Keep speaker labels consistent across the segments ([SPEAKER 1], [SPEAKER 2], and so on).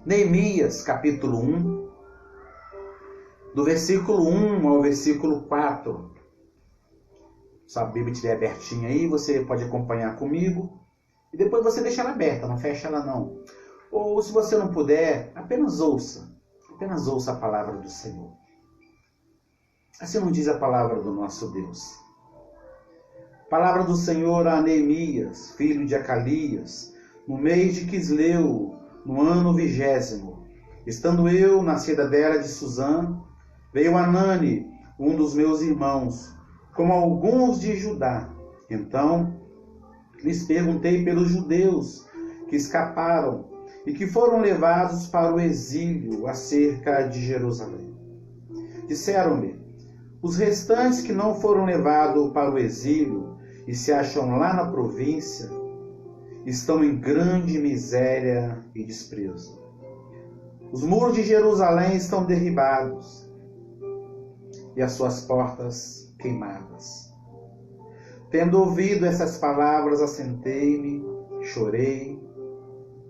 [SPEAKER 1] Neemias, capítulo 1, do versículo 1 ao versículo 4. Se a Bíblia estiver abertinha aí, você pode acompanhar comigo. E depois você deixa ela aberta, não fecha ela não. Ou se você não puder, apenas ouça a palavra do Senhor. Assim não diz a palavra do nosso Deus. Palavra do Senhor a Neemias, filho de Acalias, no mês de Quisleu, no ano 20º. Estando eu na cidadela de Suzã, veio Anani, um dos meus irmãos, como alguns de Judá. Então lhes perguntei pelos judeus que escaparam e que foram levados para o exílio acerca de Jerusalém. Disseram-me: os restantes que não foram levados para o exílio e se acham lá na província estão em grande miséria e desprezo. Os muros de Jerusalém estão derribados e as suas portas queimadas. Tendo ouvido essas palavras, assentei-me, chorei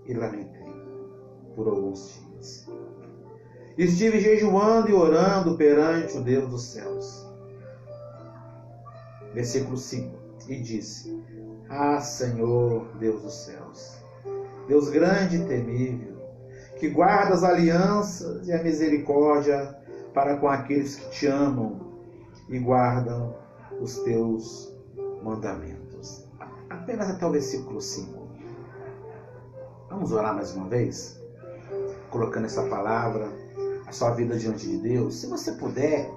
[SPEAKER 1] e lamentei por alguns dias. Estive jejuando e orando perante o Deus dos céus. Versículo 5. E disse: ah, Senhor, Deus dos céus, Deus grande e temível, que guarda as alianças e a misericórdia para com aqueles que te amam e guardam os teus mandamentos. Apenas até o versículo 5. Vamos orar mais uma vez? Colocando essa palavra, a sua vida diante de Deus. Se você puder,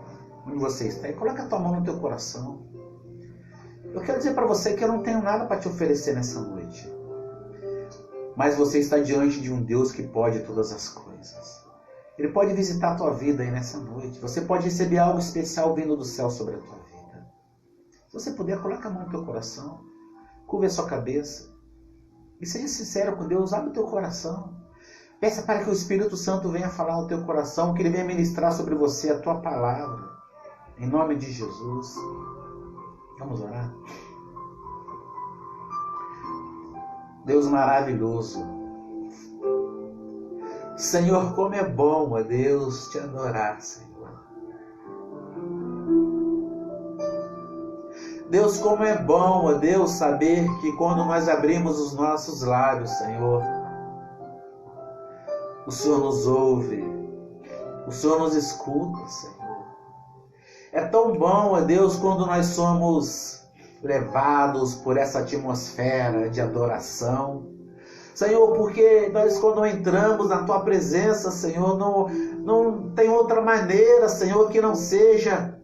[SPEAKER 1] onde você está, coloca a tua mão no teu coração. Eu quero dizer para você que eu não tenho nada para te oferecer nessa noite. Mas você está diante de um Deus que pode todas as coisas. Ele pode visitar a tua vida aí nessa noite. Você pode receber algo especial vindo do céu sobre a tua vida. Se você puder, coloca a mão no teu coração. Curva a sua cabeça. E seja sincero com Deus. Abre o teu coração. Peça para que o Espírito Santo venha falar no teu coração. Que Ele venha ministrar sobre você a tua palavra. Em nome de Jesus. Vamos orar? Deus maravilhoso. Senhor, como é bom, ó Deus, te adorar, Senhor. Deus, como é bom, ó Deus, saber que quando nós abrimos os nossos lábios, Senhor, o Senhor nos ouve, o Senhor nos escuta, Senhor. É tão bom, ó Deus, quando nós somos levados por essa atmosfera de adoração. Senhor, porque nós quando entramos na Tua presença, Senhor, não tem outra maneira, Senhor, que não seja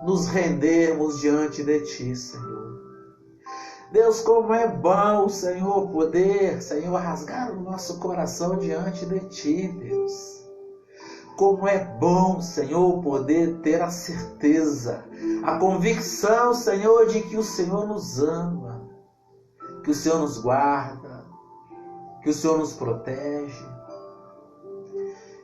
[SPEAKER 1] nos rendermos diante de Ti, Senhor. Deus, como é bom, Senhor, poder, Senhor, rasgar o nosso coração diante de Ti, Deus. Como é bom, Senhor, poder ter a certeza, a convicção, Senhor, de que o Senhor nos ama, que o Senhor nos guarda, que o Senhor nos protege,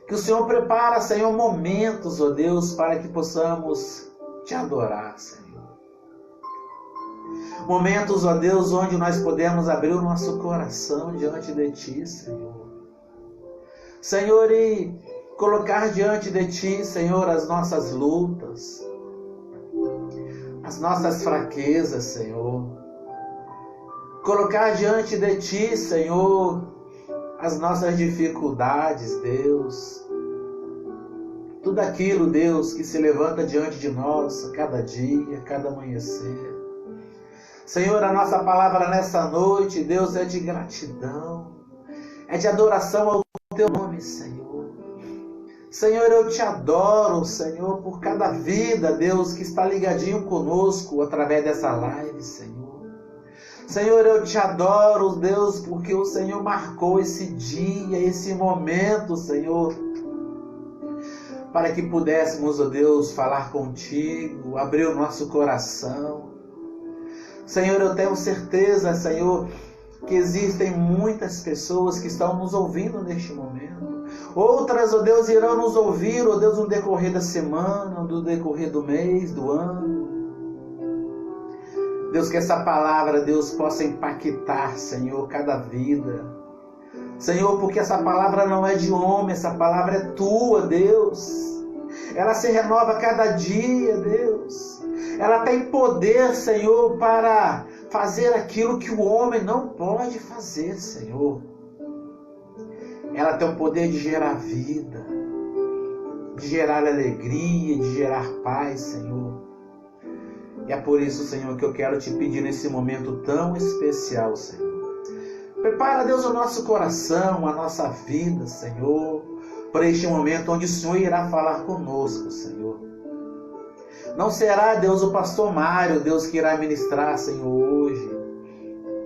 [SPEAKER 1] que o Senhor prepara, Senhor, momentos, ó Deus, para que possamos Te adorar, Senhor. Momentos, ó Deus, onde nós podemos abrir o nosso coração diante de Ti, Senhor. Senhor, e colocar diante de Ti, Senhor, as nossas lutas, as nossas fraquezas, Senhor. Colocar diante de Ti, Senhor, as nossas dificuldades, Deus. Tudo aquilo, Deus, que se levanta diante de nós a cada dia, a cada amanhecer. Senhor, a nossa palavra nessa noite, Deus, é de gratidão, é de adoração ao Teu nome, Senhor. Senhor, eu Te adoro, Senhor, por cada vida, Deus, que está ligadinho conosco através dessa live, Senhor. Senhor, eu Te adoro, Deus, porque o Senhor marcou esse dia, esse momento, Senhor, para que pudéssemos, ó Deus, falar contigo, abrir o nosso coração. Senhor, eu tenho certeza, Senhor, que existem muitas pessoas que estão nos ouvindo neste momento. Outras, ó Deus, irão nos ouvir, ó Deus, no decorrer da semana, no decorrer do mês, do ano. Deus, que essa palavra, Deus, possa impactar, Senhor, cada vida. Senhor, porque essa palavra não é de homem, essa palavra é tua, Deus. Ela se renova a cada dia, Deus. Ela tem poder, Senhor, para fazer aquilo que o homem não pode fazer, Senhor. Ela tem o poder de gerar vida, de gerar alegria, de gerar paz, Senhor. E é por isso, Senhor, que eu quero te pedir nesse momento tão especial, Senhor. Prepara, Deus, o nosso coração, a nossa vida, Senhor, para este momento onde o Senhor irá falar conosco, Senhor. Não será, Deus, o pastor Mário, Deus, que irá ministrar, Senhor, hoje.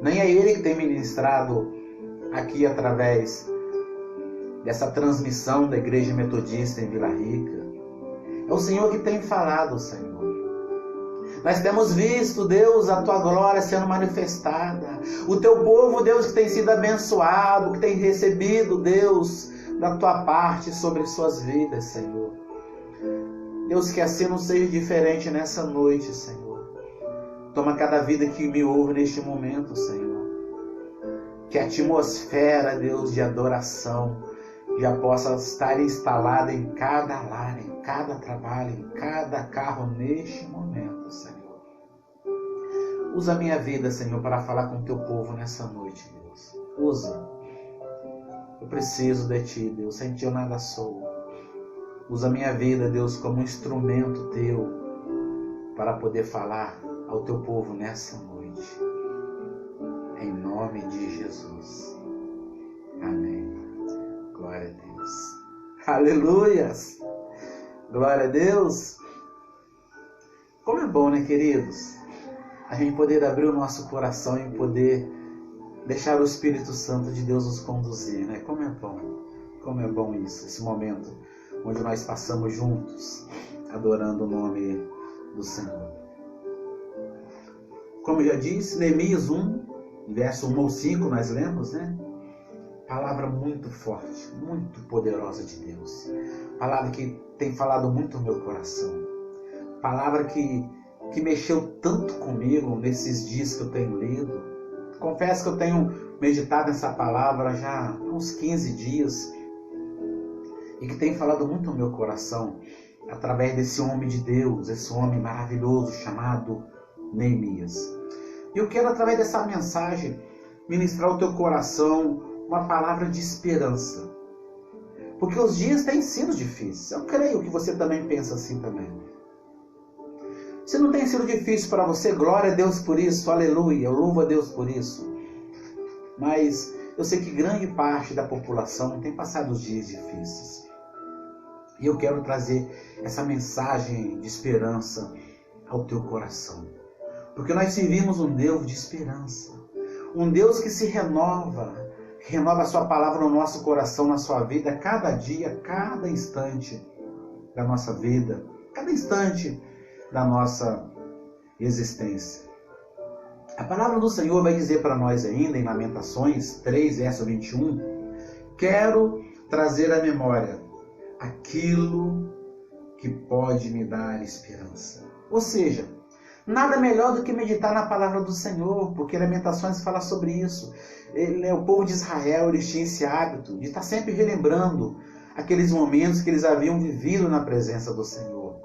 [SPEAKER 1] Nem é ele que tem ministrado aqui através dessa transmissão da Igreja Metodista em Vila Rica. É o Senhor que tem falado, Senhor. Nós temos visto, Deus, a tua glória sendo manifestada. O teu povo, Deus, que tem sido abençoado, que tem recebido, Deus, da tua parte sobre suas vidas, Senhor. Deus, que assim não seja diferente nessa noite, Senhor. Toma cada vida que me ouve neste momento, Senhor. Que a atmosfera, Deus, de adoração já possa estar instalada em cada lar, em cada trabalho, em cada carro neste momento, Senhor. Usa a minha vida, Senhor, para falar com o teu povo nessa noite, Deus. Usa. Eu preciso de ti, Deus. Sem ti eu nada sou. Usa a minha vida, Deus, como um instrumento teu para poder falar ao teu povo nessa noite. Em nome de Jesus. Amém. Glória a Deus. Aleluias. Glória a Deus. Como é bom, né, queridos? A gente poder abrir o nosso coração e poder deixar o Espírito Santo de Deus nos conduzir, né? Como é bom isso, esse momento onde nós passamos juntos, adorando o nome do Senhor. Como eu já disse, Neemias 1, verso 1 ao 5, nós lemos, né? Palavra muito forte, muito poderosa de Deus. Palavra que tem falado muito no meu coração. Palavra que mexeu tanto comigo nesses dias que eu tenho lido. Confesso que eu tenho meditado nessa palavra já há uns 15 dias. E que tem falado muito no meu coração através desse homem de Deus, esse homem maravilhoso chamado Neemias. E eu quero, através dessa mensagem, ministrar ao teu coração uma palavra de esperança. Porque os dias têm sido difíceis. Eu creio que você também pensa assim também. Se não tem sido difícil para você, glória a Deus por isso, aleluia, eu louvo a Deus por isso. Mas eu sei que grande parte da população tem passado os dias difíceis. E eu quero trazer essa mensagem de esperança ao teu coração. Porque nós servimos um Deus de esperança. Um Deus que se renova a sua palavra no nosso coração, na sua vida, cada dia, cada instante da nossa vida, cada instante da nossa existência. A palavra do Senhor vai dizer para nós ainda em Lamentações 3, verso 21, quero trazer à memória aquilo que pode me dar esperança. Ou seja, nada melhor do que meditar na palavra do Senhor, porque Lamentações fala sobre isso. O povo de Israel, eles tinham esse hábito de estar sempre relembrando aqueles momentos que eles haviam vivido na presença do Senhor.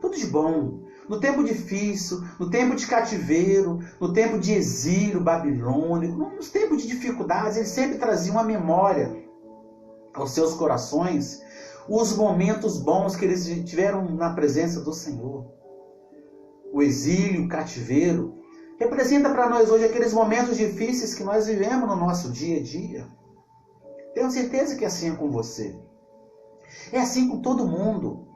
[SPEAKER 1] Tudo de bom. No tempo difícil, no tempo de cativeiro, no tempo de exílio babilônico, nos tempos de dificuldades, eles sempre traziam a memória aos seus corações os momentos bons que eles tiveram na presença do Senhor. O exílio, o cativeiro, representa para nós hoje aqueles momentos difíceis que nós vivemos no nosso dia a dia. Tenho certeza que é assim com você. É assim com todo mundo.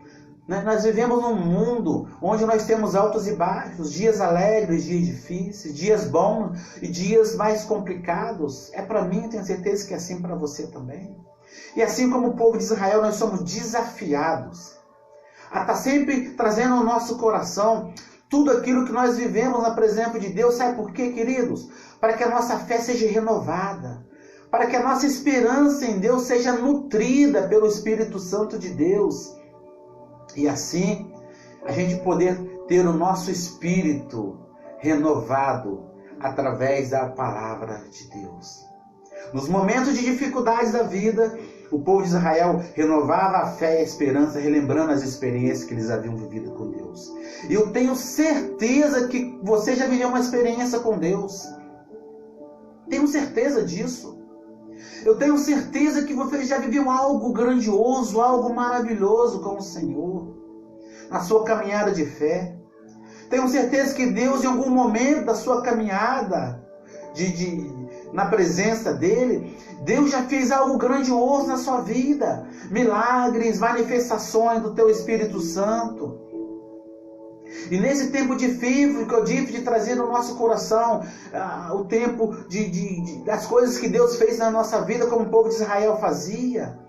[SPEAKER 1] Nós vivemos num mundo onde nós temos altos e baixos, dias alegres, dias difíceis, dias bons e dias mais complicados. É para mim, tenho certeza que é assim para você também. E assim como o povo de Israel, nós somos desafiados a estar sempre trazendo ao nosso coração tudo aquilo que nós vivemos na presença de Deus. Sabe por quê, queridos? Para que a nossa fé seja renovada, para que a nossa esperança em Deus seja nutrida pelo Espírito Santo de Deus. E assim, a gente poder ter o nosso espírito renovado através da palavra de Deus. Nos momentos de dificuldades da vida, o povo de Israel renovava a fé e a esperança, relembrando as experiências que eles haviam vivido com Deus. E eu tenho certeza que você já viveu uma experiência com Deus. Tenho certeza disso. Eu tenho certeza que você já viveu algo grandioso, algo maravilhoso com o Senhor, na sua caminhada de fé. Tenho certeza que Deus, em algum momento da sua caminhada, na presença dEle, Deus já fez algo grandioso na sua vida. Milagres, manifestações do teu Espírito Santo. E nesse tempo difícil que eu disse de trazer no nosso coração o tempo das coisas que Deus fez na nossa vida, como o povo de Israel fazia,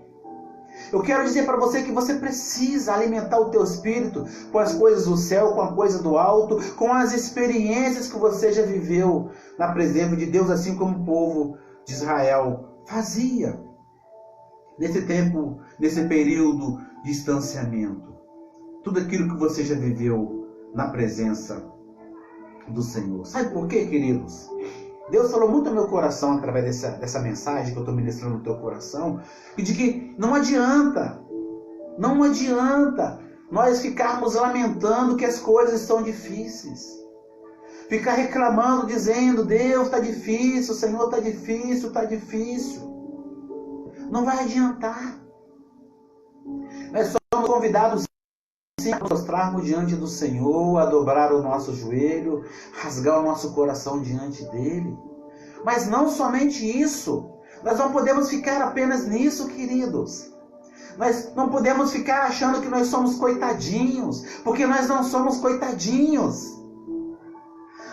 [SPEAKER 1] eu quero dizer para você que você precisa alimentar o teu espírito com as coisas do céu, com a coisa do alto, com as experiências que você já viveu na presença de Deus, assim como o povo de Israel fazia nesse tempo, nesse período de distanciamento. Tudo aquilo que você já viveu na presença do Senhor. Sabe por quê, queridos? Deus falou muito ao meu coração através dessa mensagem que eu estou ministrando no teu coração, e de que não adianta nós ficarmos lamentando que as coisas estão difíceis. Ficar reclamando, dizendo, Deus está difícil, Senhor está difícil, está difícil. Não vai adiantar. Nós somos convidados a prostrarmos diante do Senhor, a dobrar o nosso joelho, rasgar o nosso coração diante dEle. Mas não somente isso. Nós não podemos ficar apenas nisso, queridos. Nós não podemos ficar achando que nós somos coitadinhos, porque nós não somos coitadinhos.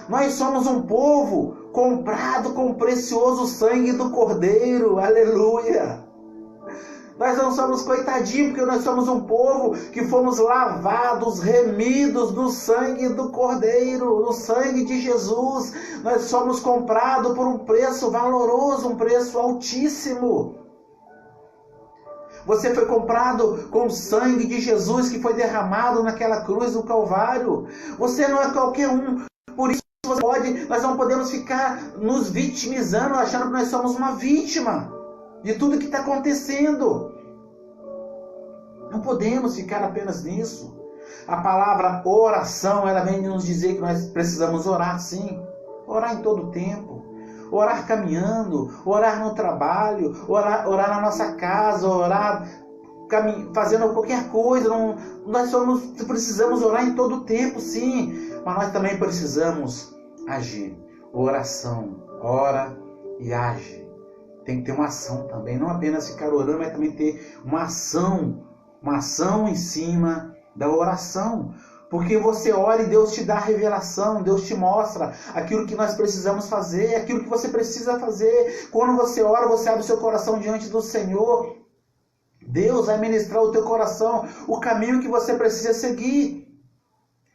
[SPEAKER 1] Nós somos um povo comprado com o precioso sangue do Cordeiro. Aleluia! Nós não somos coitadinhos, porque nós somos um povo que fomos lavados, remidos no sangue do Cordeiro, no sangue de Jesus. Nós somos comprados por um preço valoroso, um preço altíssimo. Você foi comprado com o sangue de Jesus que foi derramado naquela cruz do Calvário. Você não é qualquer um, por isso nós não podemos ficar nos vitimizando, achando que nós somos uma vítima de tudo que está acontecendo. Não podemos ficar apenas nisso. A palavra oração, ela vem nos dizer que nós precisamos orar sim. Orar em todo tempo. Orar caminhando, orar no trabalho, orar na nossa casa, orar fazendo qualquer coisa. Nós precisamos orar em todo tempo, sim. Mas nós também precisamos agir. Oração, ora e age. Tem que ter uma ação também, não apenas ficar orando, mas também ter uma ação em cima da oração. Porque você ora e Deus te dá a revelação, Deus te mostra aquilo que nós precisamos fazer, aquilo que você precisa fazer. Quando você ora, você abre o seu coração diante do Senhor. Deus vai ministrar o teu coração, o caminho que você precisa seguir.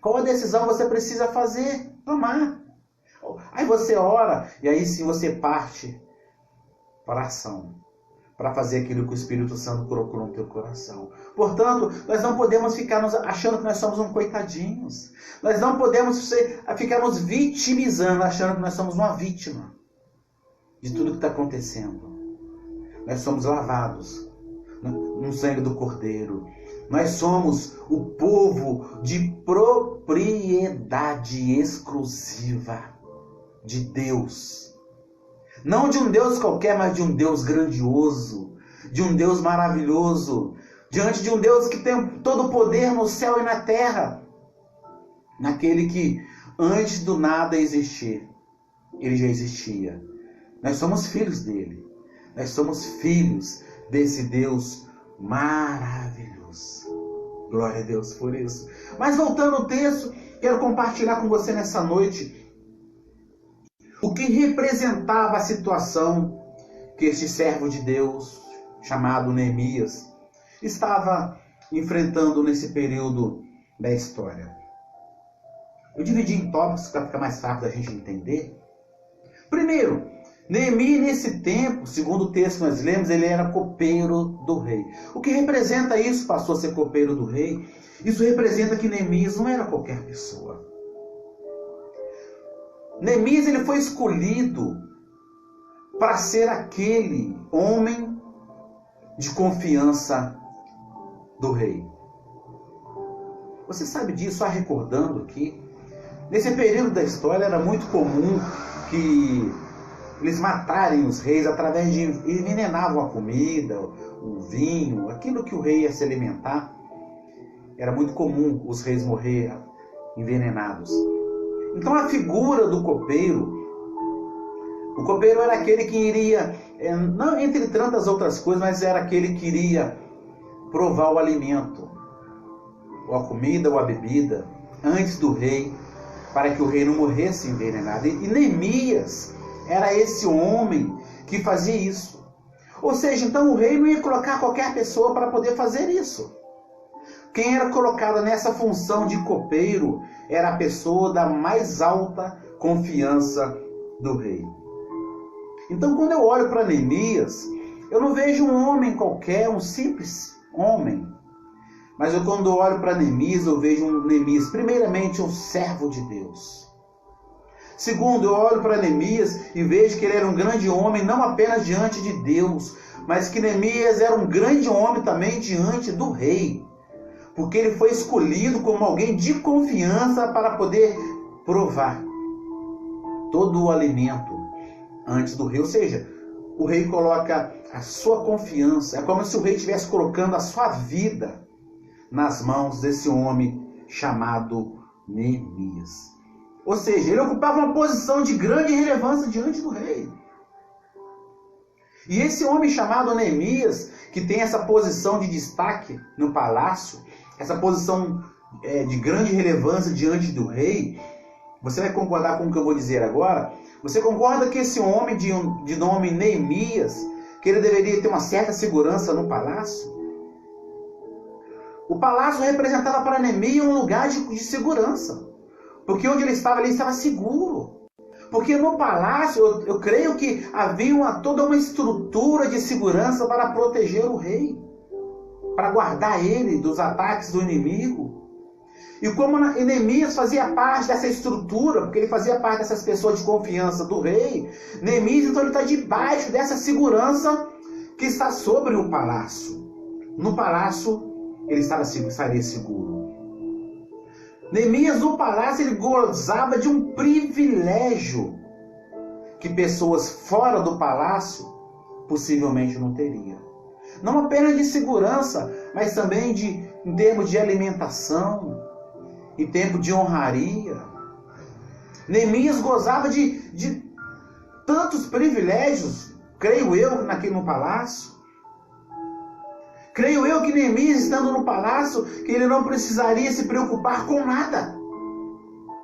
[SPEAKER 1] Qual a decisão você precisa fazer? Tomar. Aí você ora e aí sim você parte para a ação, para fazer aquilo que o Espírito Santo colocou no teu coração. Portanto, nós não podemos ficar achando que nós somos um coitadinhos. Nós não podemos ficar nos vitimizando, achando que nós somos uma vítima de tudo que está acontecendo. Nós somos lavados no sangue do Cordeiro. Nós somos o povo de propriedade exclusiva de Deus. Não de um Deus qualquer, mas de um Deus grandioso, de um Deus maravilhoso, diante de um Deus que tem todo o poder no céu e na terra, naquele que antes do nada existir, ele já existia. Nós somos filhos dele, nós somos filhos desse Deus maravilhoso. Glória a Deus por isso. Mas voltando ao texto, quero compartilhar com você nessa noite o que representava a situação que este servo de Deus, chamado Neemias, estava enfrentando nesse período da história. Eu dividi em tópicos para ficar mais fácil da gente entender. Primeiro, Neemias nesse tempo, segundo o texto que nós lemos, ele era copeiro do rei. O que representa isso, passou a ser copeiro do rei? Isso representa que Neemias não era qualquer pessoa. Neemias ele foi escolhido para ser aquele homem de confiança do rei. Você sabe disso, só recordando que nesse período da história era muito comum que eles matarem os reis através de envenenavam a comida, o vinho, aquilo que o rei ia se alimentar. Era muito comum os reis morrer envenenados. Então a figura do copeiro, o copeiro era aquele que iria, não entre tantas outras coisas, mas era aquele que iria provar o alimento, ou a comida ou a bebida, antes do rei, para que o rei não morresse envenenado. E Neemias era esse homem que fazia isso. Ou seja, então o rei não ia colocar qualquer pessoa para poder fazer isso. Quem era colocado nessa função de copeiro era a pessoa da mais alta confiança do rei. Então, quando eu olho para Neemias, eu não vejo um homem qualquer, um simples homem. Mas quando eu olho para Neemias, eu vejo um Neemias, primeiramente, um servo de Deus. Segundo, eu olho para Neemias e vejo que ele era um grande homem, não apenas diante de Deus, mas que Neemias era um grande homem também diante do rei. Porque ele foi escolhido como alguém de confiança para poder provar todo o alimento antes do rei. Ou seja, o rei coloca a sua confiança. É como se o rei estivesse colocando a sua vida nas mãos desse homem chamado Neemias. Ou seja, ele ocupava uma posição de grande relevância diante do rei. E esse homem chamado Neemias, que tem essa posição de destaque no palácio, essa posição de grande relevância diante do rei, você vai concordar com o que eu vou dizer agora? Você concorda que esse homem de nome Neemias, que ele deveria ter uma certa segurança no palácio? O palácio representava para Neemias um lugar de segurança. Porque onde ele estava seguro. Porque no palácio, eu creio que havia toda uma estrutura de segurança para proteger o rei. Para guardar ele dos ataques do inimigo. E como Neemias fazia parte dessa estrutura, porque ele fazia parte dessas pessoas de confiança do rei, Neemias então ele está debaixo dessa segurança que está sobre o palácio. No palácio ele estaria seguro. Neemias no palácio ele gozava de um privilégio que pessoas fora do palácio possivelmente não teriam. Não apenas de segurança, mas também em termos de alimentação, em termos de honraria. Neemias gozava de tantos privilégios, creio eu, no palácio. Creio eu que Neemias, estando no palácio, que ele não precisaria se preocupar com nada,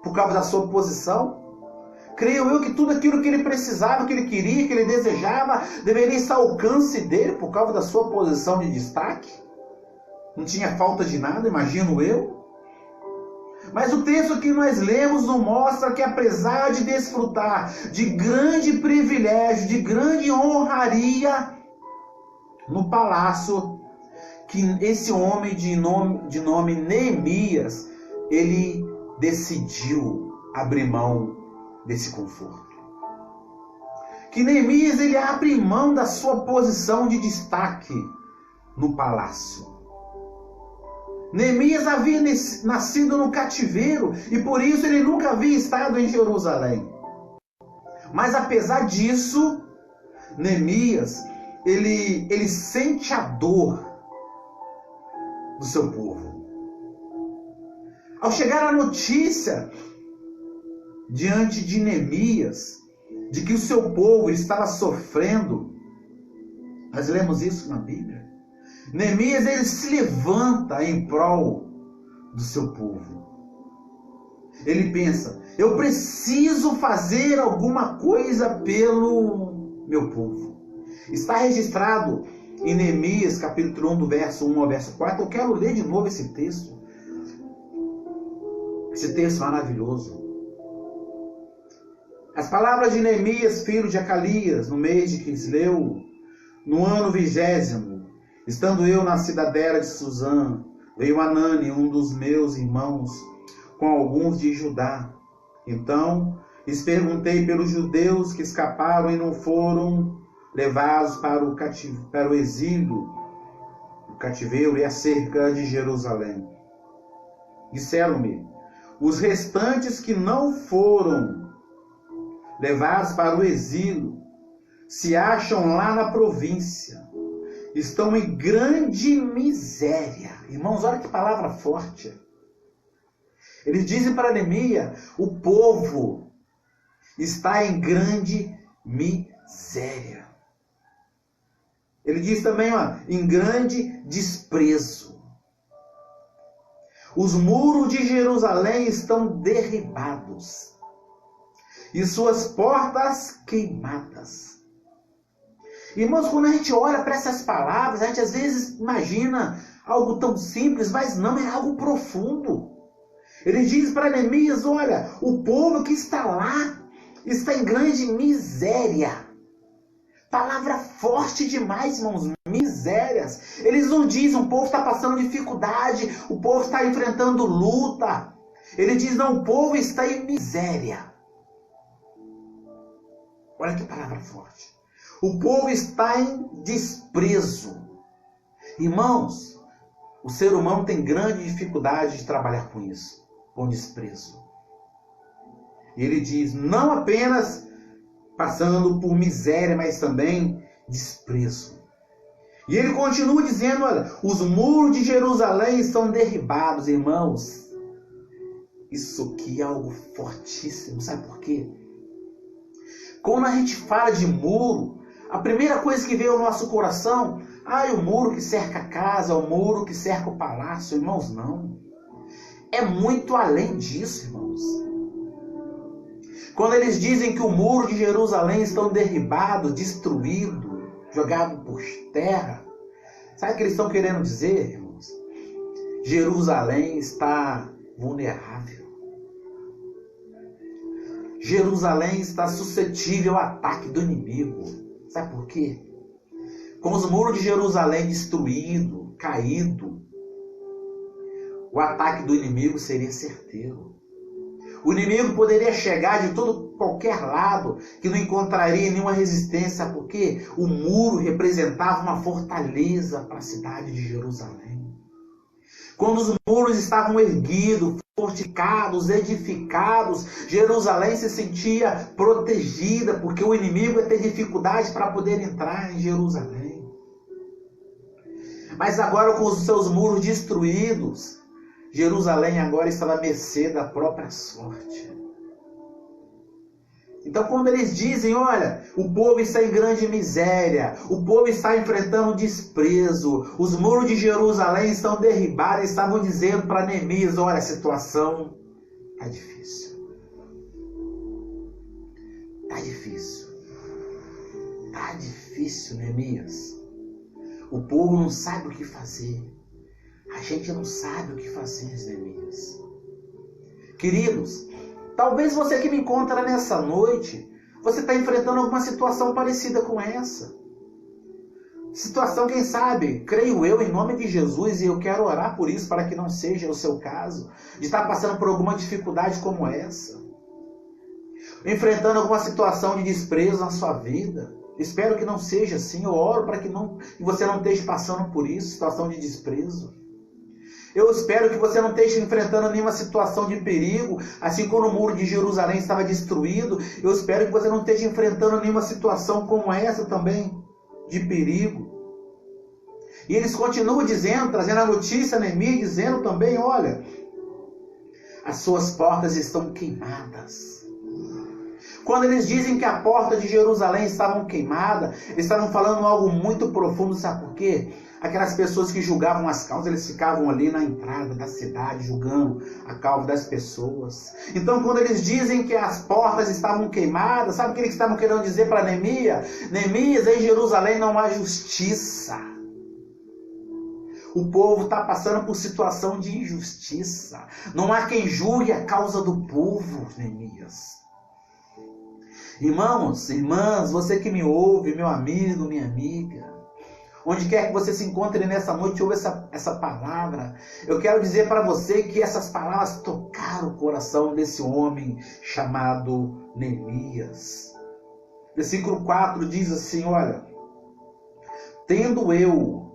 [SPEAKER 1] por causa da sua posição. Creio eu que tudo aquilo que ele precisava, que ele queria, que ele desejava, deveria estar ao alcance dele, por causa da sua posição de destaque. Não tinha falta de nada, imagino eu. Mas o texto que nós lemos nos mostra que, apesar de desfrutar de grande privilégio, de grande honraria no palácio, que esse homem de nome Neemias, ele decidiu abrir mão desse conforto. Que Neemias ele abre mão da sua posição de destaque no palácio. Neemias havia nascido no cativeiro e por isso ele nunca havia estado em Jerusalém. Mas apesar disso, Neemias ele sente a dor do seu povo. Ao chegar a notícia diante de Neemias de que o seu povo estava sofrendo, nós lemos isso na Bíblia. Neemias ele se levanta em prol do seu povo. Ele pensa: eu preciso fazer alguma coisa pelo meu povo. Está registrado em Neemias, capítulo 1, do verso 1 ao verso 4. Eu quero ler de novo esse texto. Esse texto maravilhoso. As palavras de Neemias, filho de Acalias, no mês de Quisleu, no ano 20º, estando eu na cidadela de Suzã, veio Anani, um dos meus irmãos, com alguns de Judá. Então Lhes perguntei pelos judeus que escaparam e não foram levados para o exílio, o cativeiro e acerca de Jerusalém. Disseram-me: os restantes que não foram levados para o exílio se acham lá na província. Estão em grande miséria. Irmãos, olha que palavra forte. Eles dizem para Neemias: o povo está em grande miséria. Ele diz também, em grande desprezo. Os muros de Jerusalém estão derribados e suas portas queimadas. Irmãos, quando a gente olha para essas palavras, a gente às vezes imagina algo tão simples, mas não, é algo profundo. Ele diz para Neemias: olha, o povo que está lá está em grande miséria. Palavra forte demais, irmãos, misérias. Eles não dizem o povo está passando dificuldade, o povo está enfrentando luta. Ele diz: não, o povo está em miséria. Olha que palavra forte. O povo está em desprezo. Irmãos, o ser humano tem grande dificuldade de trabalhar com isso, com desprezo. E ele diz: não apenas passando por miséria, mas também desprezo. E ele continua dizendo: olha, os muros de Jerusalém estão derribados. Irmãos, isso aqui é algo fortíssimo. Sabe por quê? Quando a gente fala de muro, a primeira coisa que veio ao nosso coração: o muro que cerca a casa, o muro que cerca o palácio. Irmãos, não. É muito além disso, irmãos. Quando eles dizem que o muro de Jerusalém está derribado, destruído, jogado por terra, sabe o que eles estão querendo dizer, irmãos? Jerusalém está vulnerável. Jerusalém está suscetível ao ataque do inimigo. Sabe por quê? Com os muros de Jerusalém destruídos, caídos, o ataque do inimigo seria certeiro. O inimigo poderia chegar de qualquer lado, que não encontraria nenhuma resistência, porque o muro representava uma fortaleza para a cidade de Jerusalém. Quando os muros estavam erguidos, fortificados, edificados, Jerusalém se sentia protegida, porque o inimigo ia ter dificuldade para poder entrar em Jerusalém. Mas agora, com os seus muros destruídos, Jerusalém agora estava à mercê da própria sorte. Então, quando eles dizem: olha, o povo está em grande miséria, o povo está enfrentando desprezo, os muros de Jerusalém estão derribados, estavam dizendo para Neemias: olha, a situação está difícil. Está difícil. Está difícil, Neemias. O povo não sabe o que fazer. A gente não sabe o que fazer, Neemias. Queridos, talvez você que me encontra nessa noite, você está enfrentando alguma situação parecida com essa. Situação, quem sabe, creio eu, em nome de Jesus, e eu quero orar por isso, para que não seja o seu caso, de estar passando por alguma dificuldade como essa. Enfrentando alguma situação de desprezo na sua vida. Espero que não seja assim. Eu oro para que você não esteja passando por isso, situação de desprezo. Eu espero que você não esteja enfrentando nenhuma situação de perigo, assim como o muro de Jerusalém estava destruído. Eu espero que você não esteja enfrentando nenhuma situação como essa também, de perigo. E eles continuam dizendo, trazendo a notícia, Neemias, dizendo também: olha, as suas portas estão queimadas. Quando eles dizem que a porta de Jerusalém estavam queimadas, eles estavam falando algo muito profundo, sabe por quê? Aquelas pessoas que julgavam as causas, eles ficavam ali na entrada da cidade, julgando a causa das pessoas. Então, quando eles dizem que as portas estavam queimadas, sabe o que eles estavam querendo dizer para Neemias? Neemias, em Jerusalém não há justiça. O povo está passando por situação de injustiça. Não há quem julgue a causa do povo, Neemias. Irmãos, irmãs, você que me ouve, meu amigo, minha amiga, Onde quer que você se encontre nessa noite, ouve essa palavra. Eu quero dizer para você que essas palavras tocaram o coração desse homem chamado Neemias. Versículo 4 diz assim, olha: tendo eu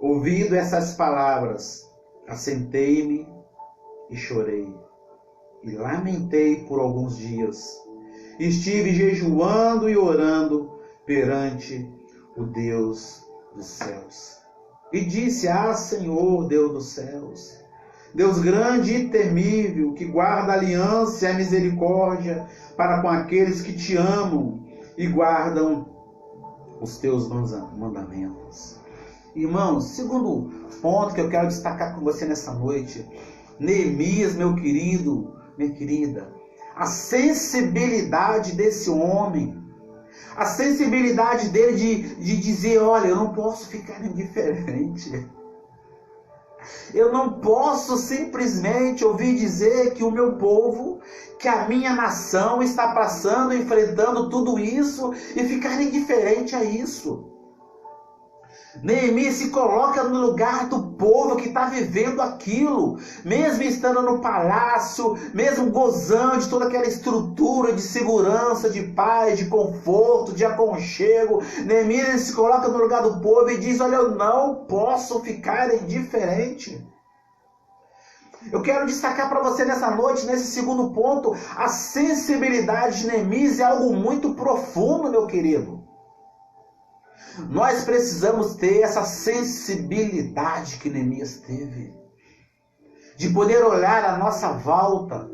[SPEAKER 1] ouvido essas palavras, assentei-me e chorei, e lamentei por alguns dias. Estive jejuando e orando perante o Deus dos céus. E disse: ah, Senhor, Deus dos céus, Deus grande e temível, que guarda a aliança e a misericórdia para com aqueles que te amam e guardam os teus mandamentos. Irmãos, segundo ponto que eu quero destacar com você nessa noite, Neemias, meu querido, minha querida, a sensibilidade desse homem, a sensibilidade dele de dizer: olha, eu não posso ficar indiferente. Eu não posso simplesmente ouvir dizer que o meu povo, que a minha nação está passando, enfrentando tudo isso e ficar indiferente a isso. Neemias se coloca no lugar do povo que está vivendo aquilo, mesmo estando no palácio, mesmo gozando de toda aquela estrutura de segurança, de paz, de conforto, de aconchego. Neemias se coloca no lugar do povo e diz: olha, eu não posso ficar indiferente. Eu quero destacar para você nessa noite, nesse segundo ponto, a sensibilidade de Neemias é algo muito profundo, meu querido. Nós precisamos ter essa sensibilidade que Neemias teve, de poder olhar à nossa volta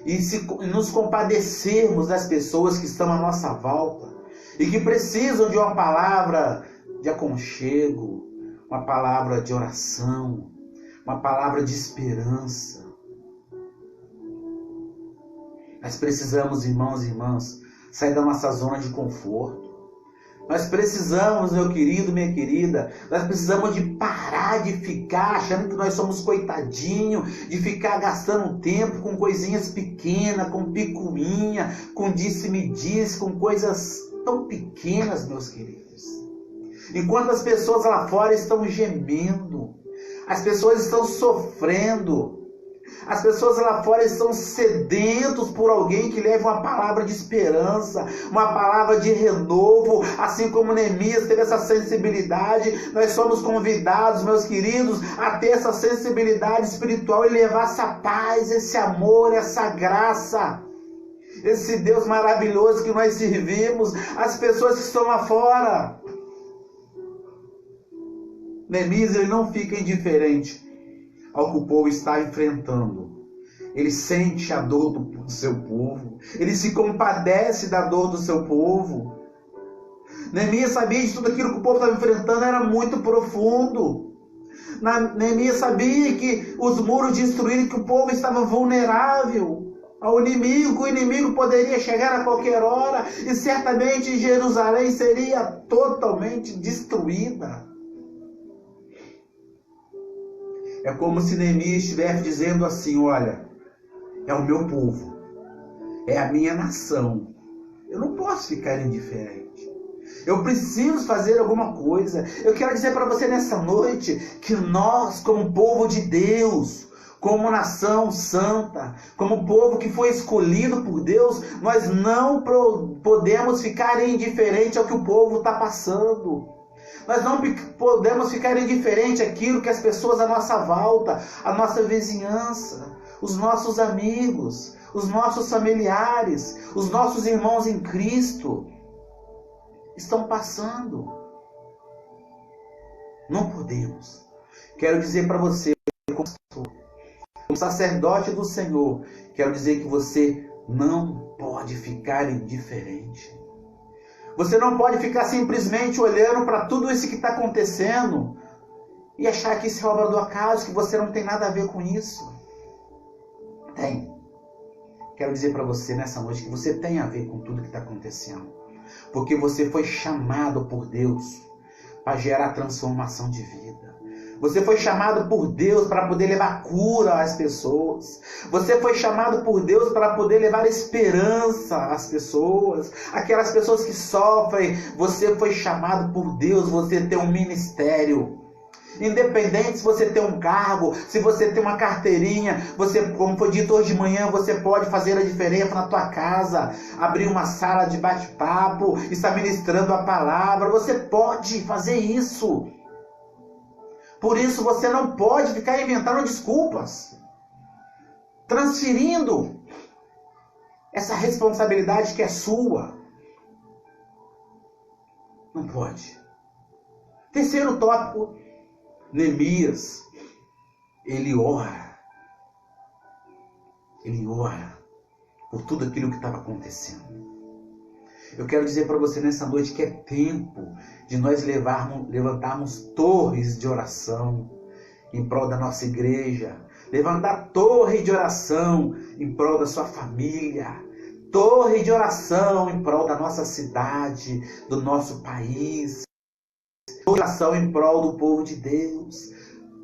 [SPEAKER 1] e nos compadecermos das pessoas que estão à nossa volta e que precisam de uma palavra de aconchego, uma palavra de oração, uma palavra de esperança. Nós precisamos, irmãos e irmãs, sair da nossa zona de conforto. Nós precisamos, meu querido, minha querida, nós precisamos de parar de ficar achando que nós somos coitadinhos, de ficar gastando tempo com coisinhas pequenas, com picuinha, com disse-me-disse, com coisas tão pequenas, meus queridos. Enquanto as pessoas lá fora estão gemendo, as pessoas estão sofrendo, as pessoas lá fora estão sedentos por alguém que leve uma palavra de esperança, uma palavra de renovo, assim como Neemias teve essa sensibilidade. Nós somos convidados, meus queridos, a ter essa sensibilidade espiritual e levar essa paz, esse amor, essa graça, esse Deus maravilhoso que nós servimos, às pessoas que estão lá fora. Neemias, ele não fica indiferente ao que o povo está enfrentando. Ele sente a dor do seu povo. Ele se compadece da dor do seu povo. Neemias sabia de tudo aquilo que o povo estava enfrentando, era muito profundo. Neemias sabia que os muros destruíram, que o povo estava vulnerável ao inimigo, que o inimigo poderia chegar a qualquer hora e certamente Jerusalém seria totalmente destruída. É como se Neemias estivesse dizendo assim: olha, é o meu povo, é a minha nação, eu não posso ficar indiferente, eu preciso fazer alguma coisa. Eu quero dizer para você nessa noite que nós, como povo de Deus, como nação santa, como povo que foi escolhido por Deus, nós não podemos ficar indiferente ao que o povo está passando. Nós não podemos ficar indiferente àquilo que as pessoas à nossa volta, a nossa vizinhança, os nossos amigos, os nossos familiares, os nossos irmãos em Cristo estão passando. Não podemos. Quero dizer para você, como sacerdote do Senhor, quero dizer que você não pode ficar indiferente. Você não pode ficar simplesmente olhando para tudo isso que está acontecendo e achar que isso é obra do acaso, que você não tem nada a ver com isso. Tem. Quero dizer para você nessa noite que você tem a ver com tudo que está acontecendo. Porque você foi chamado por Deus para gerar transformação de vida. Você foi chamado por Deus para poder levar cura às pessoas. Você foi chamado por Deus para poder levar esperança às pessoas. Aquelas pessoas que sofrem, você foi chamado por Deus, você tem um ministério. Independente se você tem um cargo, se você tem uma carteirinha, você, como foi dito hoje de manhã, você pode fazer a diferença na tua casa, abrir uma sala de bate-papo, estar ministrando a palavra, você pode fazer isso. Por isso você não pode ficar inventando desculpas, transferindo essa responsabilidade que é sua. Não pode. Terceiro tópico, Neemias, ele ora por tudo aquilo que estava acontecendo. Eu quero dizer para você nessa noite que é tempo de nós levantarmos torres de oração em prol da nossa igreja, levantar torre de oração em prol da sua família, torre de oração em prol da nossa cidade, do nosso país, torre de oração em prol do povo de Deus,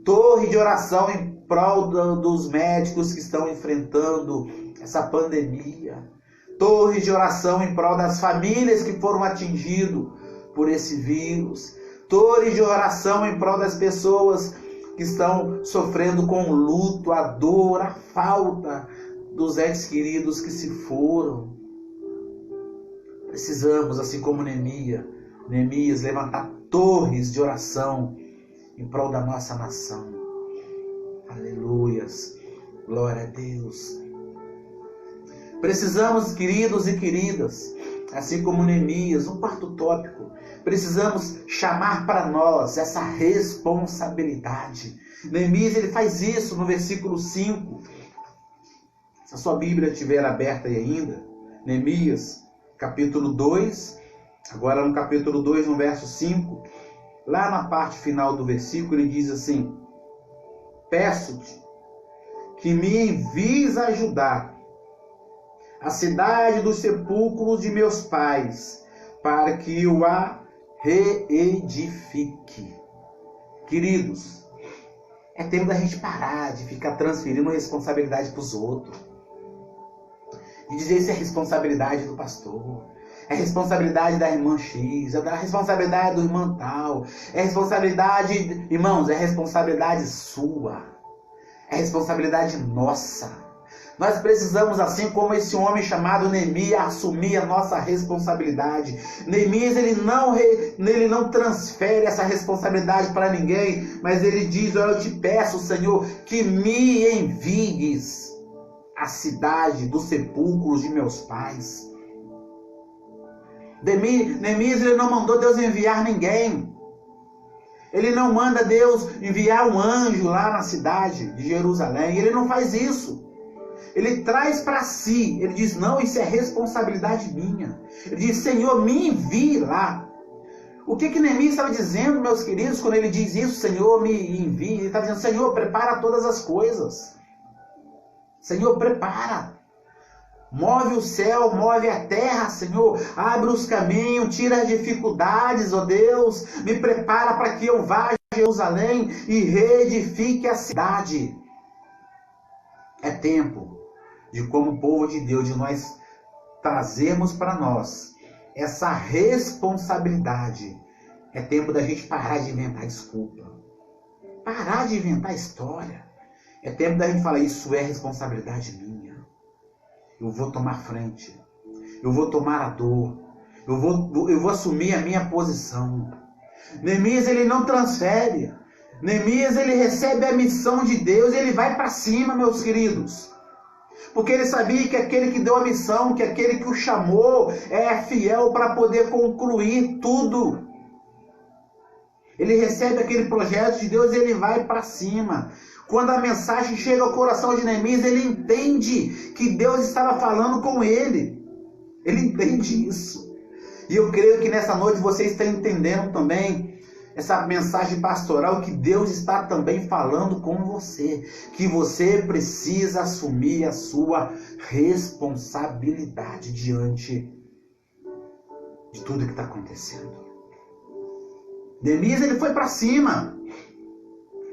[SPEAKER 1] torre de oração em prol dos médicos que estão enfrentando essa pandemia, torre de oração em prol das famílias que foram atingidas por esse vírus, torre de oração em prol das pessoas que estão sofrendo com o luto, a dor, a falta dos entes queridos que se foram. Precisamos, assim como Neemias, levantar torres de oração em prol da nossa nação. Aleluias, glória a Deus. Precisamos, queridos e queridas, assim como Neemias, um quarto tópico, precisamos chamar para nós essa responsabilidade. Neemias, ele faz isso no versículo 5. Se a sua Bíblia estiver aberta aí ainda, Neemias, capítulo 2, agora no capítulo 2, no verso 5, lá na parte final do versículo, ele diz assim: peço-te que me envies a ajudar a cidade dos sepulcros de meus pais, para que eu a reedifique. Queridos, é tempo da gente parar de ficar transferindo responsabilidade para os outros. E dizer isso é responsabilidade do pastor, é responsabilidade da irmã X, é da responsabilidade do irmão tal, é responsabilidade, irmãos, é responsabilidade sua, é responsabilidade nossa. Nós precisamos, assim como esse homem chamado Neemias, assumir a nossa responsabilidade. Neemias, ele não transfere essa responsabilidade para ninguém, mas ele diz: olha, eu te peço, Senhor, que me envies à cidade dos sepulcros de meus pais. Neemias, ele não mandou Deus enviar ninguém. Ele não manda Deus enviar um anjo lá na cidade de Jerusalém. Ele não faz isso. Ele traz para si, ele diz: não, isso é responsabilidade minha. Ele diz: Senhor, me envie lá. O que Neemias estava dizendo, meus queridos, quando ele diz isso, Senhor, me envie? Ele está dizendo: Senhor, prepara todas as coisas. Senhor, prepara. Move o céu, move a terra, Senhor. Abre os caminhos, tira as dificuldades, ó Deus. Me prepara para que eu vá a Jerusalém e reedifique a cidade. É tempo de, como povo de Deus, de nós trazermos para nós essa responsabilidade. É tempo da gente parar de inventar desculpa, parar de inventar história. É tempo da gente falar: isso é responsabilidade minha. Eu vou tomar frente, eu vou tomar a dor, eu vou assumir a minha posição. Neemias, ele não transfere. Neemias, ele recebe a missão de Deus e ele vai para cima, meus queridos. Porque ele sabia que aquele que deu a missão, que aquele que o chamou, é fiel para poder concluir tudo. Ele recebe aquele projeto de Deus e ele vai para cima. Quando a mensagem chega ao coração de Neemias, ele entende que Deus estava falando com ele. Ele entende isso. E eu creio que nessa noite você está entendendo também essa mensagem pastoral, que Deus está também falando com você, que você precisa assumir a sua responsabilidade diante de tudo que está acontecendo. Neemias, ele foi para cima.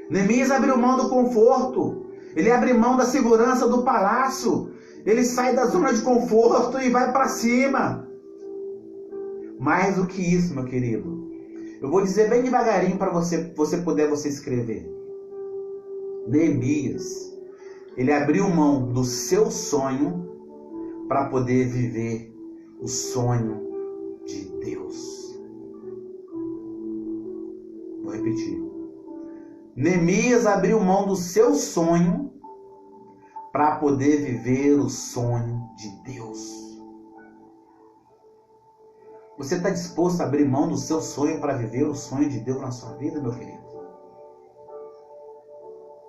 [SPEAKER 1] Neemias abriu mão do conforto. Ele abre mão da segurança do palácio. Ele sai da zona de conforto e vai para cima. Mais do que isso, meu querido. Eu vou dizer bem devagarinho para você poder escrever. Neemias, ele abriu mão do seu sonho para poder viver o sonho de Deus. Vou repetir. Neemias abriu mão do seu sonho para poder viver o sonho de Deus. Você está disposto a abrir mão do seu sonho para viver o sonho de Deus na sua vida, meu querido?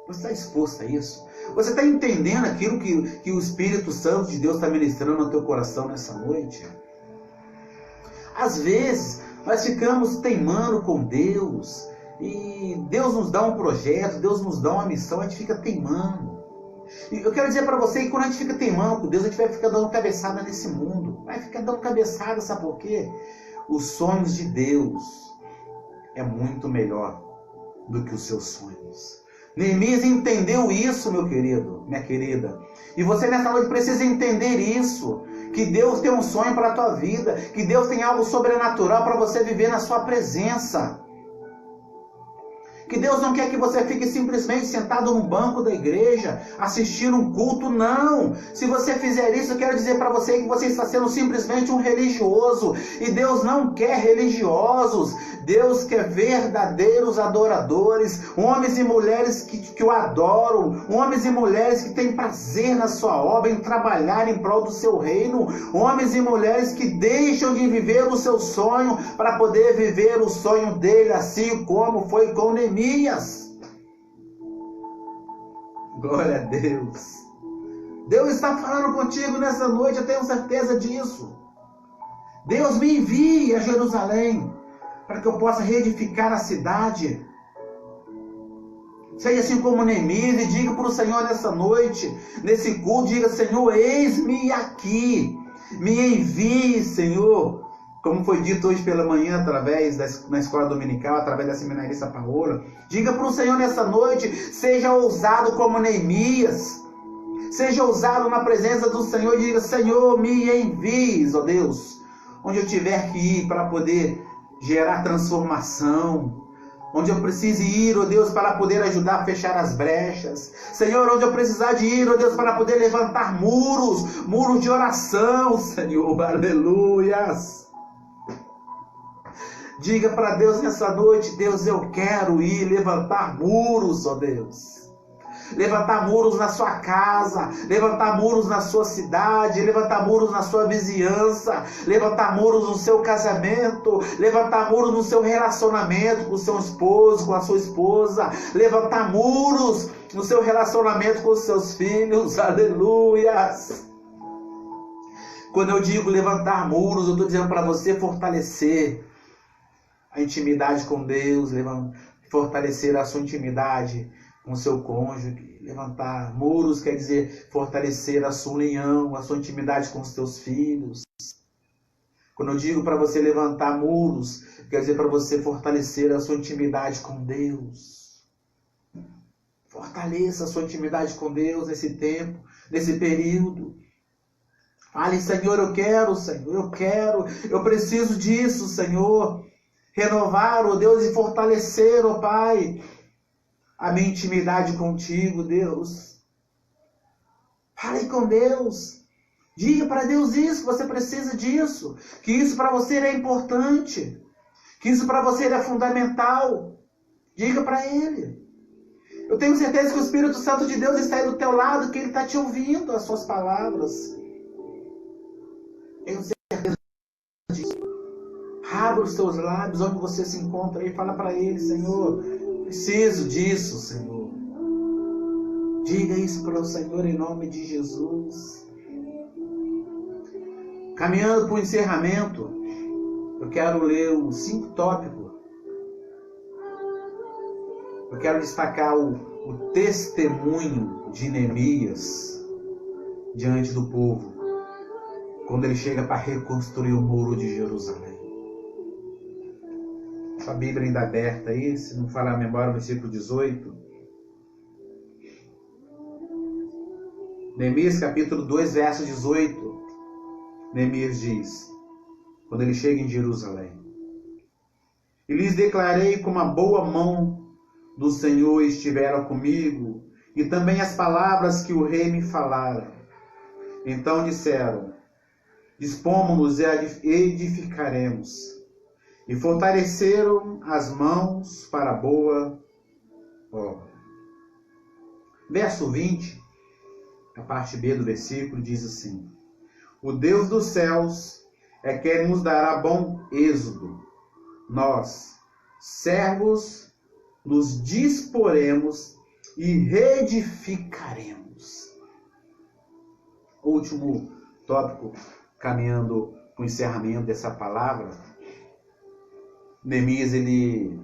[SPEAKER 1] Você está disposto a isso? Você está entendendo aquilo que o Espírito Santo de Deus está ministrando no teu coração nessa noite? Às vezes, nós ficamos teimando com Deus, e Deus nos dá um projeto, Deus nos dá uma missão, a gente fica teimando. E eu quero dizer para você que quando a gente fica teimando com Deus, a gente vai ficar dando cabeçada nesse mundo. Vai ficar dando cabeçada, sabe por quê? Os sonhos de Deus é muito melhor do que os seus sonhos. Neemias entendeu isso, meu querido, minha querida. E você nessa noite precisa entender isso. Que Deus tem um sonho para a tua vida. Que Deus tem algo sobrenatural para você viver na sua presença. Que Deus não quer que você fique simplesmente sentado num banco da igreja, assistindo um culto, não. Se você fizer isso, eu quero dizer para você que você está sendo simplesmente um religioso. E Deus não quer religiosos. Deus quer verdadeiros adoradores, homens e mulheres que o adoram, homens e mulheres que têm prazer na sua obra, em trabalhar em prol do seu reino, homens e mulheres que deixam de viver o seu sonho para poder viver o sonho dele, assim como foi com Neemias. Glória a Deus. Deus está falando contigo nessa noite, eu tenho certeza disso. Deus me envia a Jerusalém para que eu possa reedificar a cidade. Seja assim como Neemias, e diga para o Senhor nessa noite, nesse culto, diga: Senhor, eis-me aqui, me envie, Senhor. Como foi dito hoje pela manhã, na escola dominical, através da seminarista Paola. Diga para o Senhor nessa noite: seja ousado como Neemias. Seja ousado na presença do Senhor e diga: Senhor, me envies, ó Deus, onde eu tiver que ir para poder gerar transformação. Onde eu precise ir, ó Deus, para poder ajudar a fechar as brechas. Senhor, onde eu precisar de ir, ó Deus, para poder levantar muros de oração, Senhor, aleluias. Diga para Deus nessa noite: Deus, eu quero ir levantar muros, ó Deus. Levantar muros na sua casa, levantar muros na sua cidade, levantar muros na sua vizinhança, levantar muros no seu casamento, levantar muros no seu relacionamento com o seu esposo, com a sua esposa, levantar muros no seu relacionamento com os seus filhos, aleluias. Quando eu digo levantar muros, eu estou dizendo para você fortalecer a intimidade com Deus, fortalecer a sua intimidade com o seu cônjuge. Levantar muros quer dizer fortalecer a sua união, a sua intimidade com os teus filhos. Quando eu digo para você levantar muros, quer dizer para você fortalecer a sua intimidade com Deus. Fortaleça a sua intimidade com Deus nesse tempo, nesse período. Fale: Senhor, eu quero, Senhor, eu preciso disso, Senhor. Renovar, ó Deus, e fortalecer, ó Pai, a minha intimidade contigo, Deus. Fale com Deus. Diga para Deus isso, que você precisa disso. Que isso para você é importante. Que isso para você é fundamental. Diga para Ele. Eu tenho certeza que o Espírito Santo de Deus está aí do teu lado, que Ele está te ouvindo, as suas palavras. Tenho certeza disso. Abra os teus lábios onde você se encontra e fala para Ele: Senhor, preciso disso, Senhor. Diga isso para o Senhor em nome de Jesus. Caminhando para o encerramento, eu quero ler os 5 tópicos. Eu quero destacar o testemunho de Neemias diante do povo, quando ele chega para reconstruir o muro de Jerusalém. Sua Bíblia ainda aberta aí, se não falar a memória, versículo 18. Neemias capítulo 2, verso 18. Neemias diz, quando ele chega em Jerusalém: e lhes declarei como a boa mão do Senhor estivera comigo, e também as palavras que o rei me falara. Então disseram: dispomos-nos e edificaremos. E fortaleceram as mãos para a boa obra. Verso 20, a parte B do versículo, diz assim: o Deus dos céus é quem nos dará bom êxodo. Nós, servos, nos disporemos e reedificaremos. Último tópico, caminhando para o encerramento dessa palavra. Neemias, ele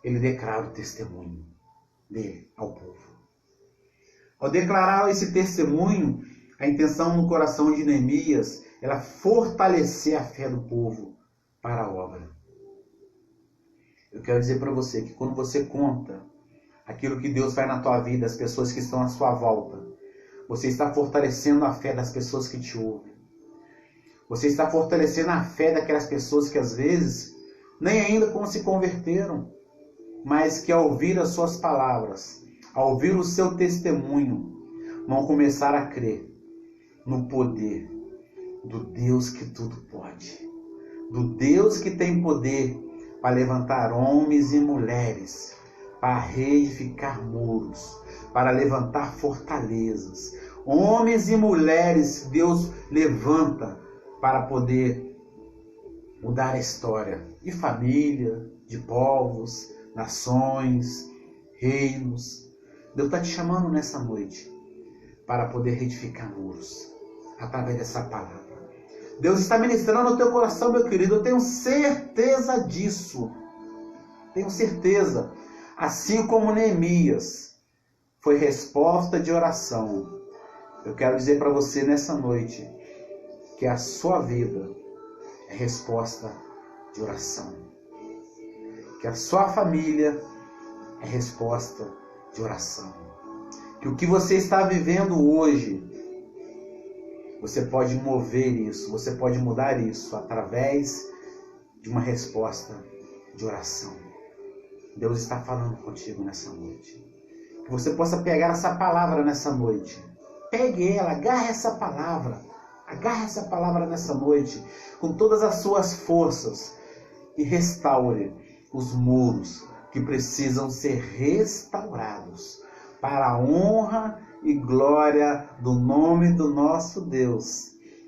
[SPEAKER 1] declara o testemunho dele ao povo. Ao declarar esse testemunho, a intenção no coração de Neemias era fortalecer a fé do povo para a obra. Eu quero dizer para você que quando você conta aquilo que Deus faz na tua vida, as pessoas que estão à sua volta, você está fortalecendo a fé das pessoas que te ouvem. Você está fortalecendo a fé daquelas pessoas que às vezes nem ainda como se converteram, mas que ao ouvir as suas palavras, ao ouvir o seu testemunho, vão começar a crer no poder do Deus que tudo pode, do Deus que tem poder para levantar homens e mulheres, para reedificar muros, para levantar fortalezas. Homens e mulheres Deus levanta para poder mudar a história de família, de povos, nações, reinos. Deus está te chamando nessa noite para poder reedificar muros através dessa palavra. Deus está ministrando no teu coração, meu querido. Eu tenho certeza disso. Tenho certeza. Assim como Neemias foi resposta de oração, eu quero dizer para você nessa noite que a sua vida é resposta de oração. Que a sua família é resposta de oração. Que o que você está vivendo hoje, você pode mover isso, você pode mudar isso através de uma resposta de oração. Deus está falando contigo nessa noite. Que você possa pegar essa palavra nessa noite. Pegue ela, agarre essa palavra. Agarre essa palavra nessa noite com todas as suas forças e restaure os muros que precisam ser restaurados para a honra e glória do nome do nosso Deus.